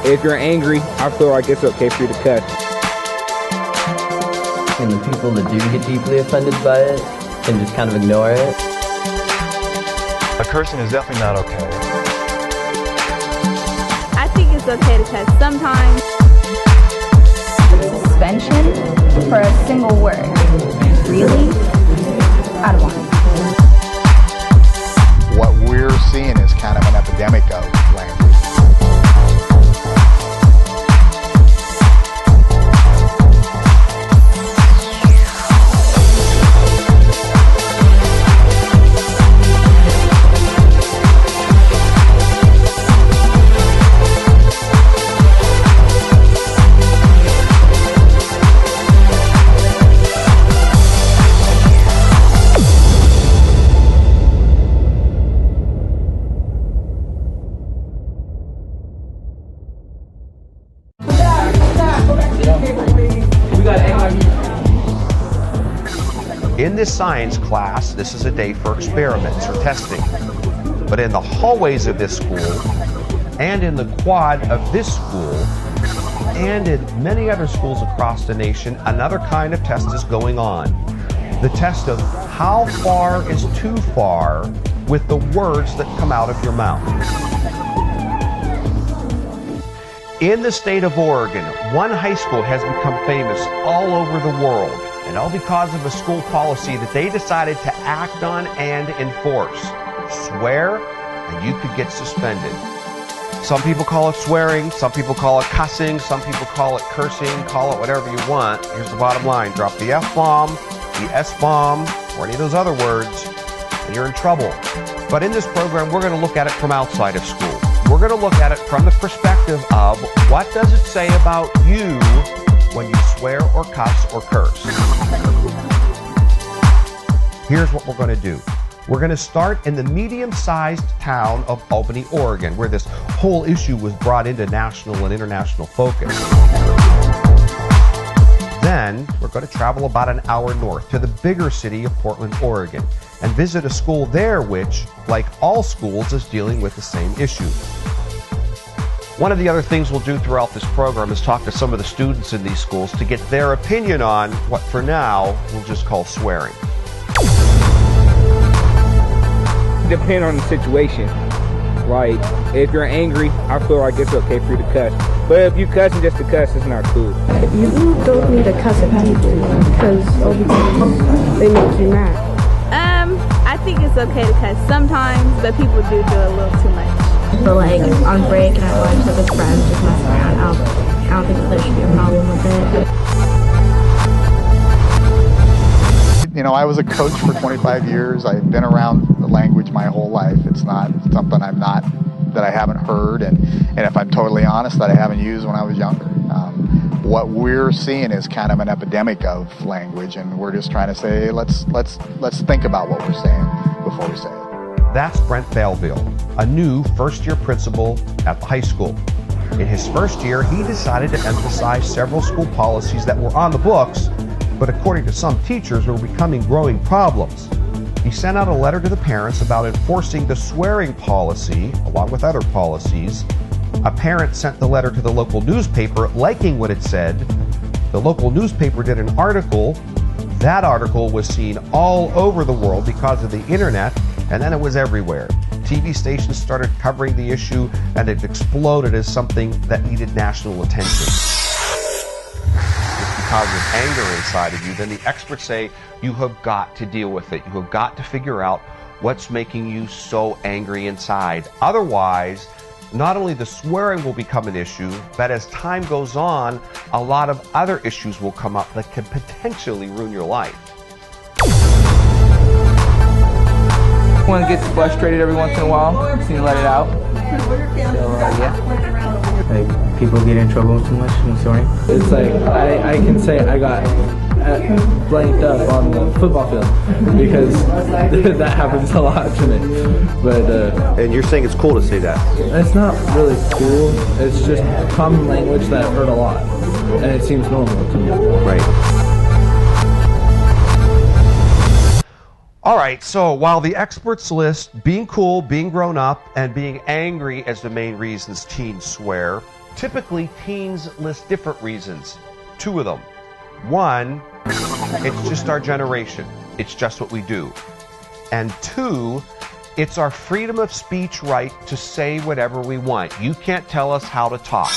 If you're angry, I feel like it's okay for you to cuss. And the people that do get deeply offended by it can just kind of ignore it. Cursing is definitely not okay. I think it's okay to cuss sometimes. Suspension for a single word. Really? I don't want it. What we're seeing is kind of an epidemic of language. In this science class, this is a day for experiments or testing. But in the hallways of this school, and in the quad of this school, and in many other schools across the nation, another kind of test is going on. The test of how far is too far with the words that come out of your mouth. In the state of Oregon, one high school has become famous all over the world, and all because of a school policy that they decided to act on and enforce. Swear, and you could get suspended. Some people call it swearing, some people call it cussing, some people call it cursing, call it whatever you want. Here's the bottom line. Drop the F-bomb, the S-bomb, or any of those other words, and you're in trouble. But in this program, we're going to look at it from outside of school. We're going to look at it from the perspective of what does it say about you when you swear or cuss or curse. Here's what we're going to do. We're going to start in the medium-sized town of Albany, Oregon, where this whole issue was brought into national and international focus. Then we're going to travel about an hour north to the bigger city of Portland, Oregon, and visit a school there which, like all schools, is dealing with the same issue. One of the other things we'll do throughout this program is talk to some of the students in these schools to get their opinion on what for now we'll just call swearing. Depend on the situation. Like, if you're angry, I feel like it's okay for you to cuss. But if you cussing just to cuss, it's not cool. You don't need to cuss at people because they make you mad. I think it's okay to cuss sometimes, but people do a little too much. But like on break and at lunch with friends, just messing around. I don't think that there should be a problem with it. You know, I was a coach for 25 years. I've been around the language my whole life. It's not something that I haven't heard, and if I'm totally honest, that I haven't used when I was younger. What we're seeing is kind of an epidemic of language, and we're just trying to say, let's think about what we're saying before we say it. That's Brent Belleville, a new first-year principal at the high school. In his first year, he decided to emphasize several school policies that were on the books, but according to some teachers, were becoming growing problems. He sent out a letter to the parents about enforcing the swearing policy, along with other policies. A parent sent the letter to the local newspaper, liking what it said. The local newspaper did an article. That article was seen all over the world because of the internet, and then it was everywhere. TV stations started covering the issue, and it exploded as something that needed national attention. Because of anger inside of you, then the experts say you have got to deal with it. You have got to figure out what's making you so angry inside. Otherwise, not only the swearing will become an issue, but as time goes on, a lot of other issues will come up that could potentially ruin your life. One gets frustrated every once in a while, just need to let it out. So, yeah. Like, people get in trouble too much when swearing? It's like, I can say I got blanked up on the football field because that happens a lot to me. But and you're saying it's cool to say that? It's not really cool. It's just common language that I've heard a lot, and it seems normal to me. Right. All right, so while the experts list being cool, being grown up, and being angry as the main reasons teens swear, typically teens list different reasons. Two of them. One, it's just our generation. It's just what we do. And two, it's our freedom of speech right to say whatever we want. You can't tell us how to talk.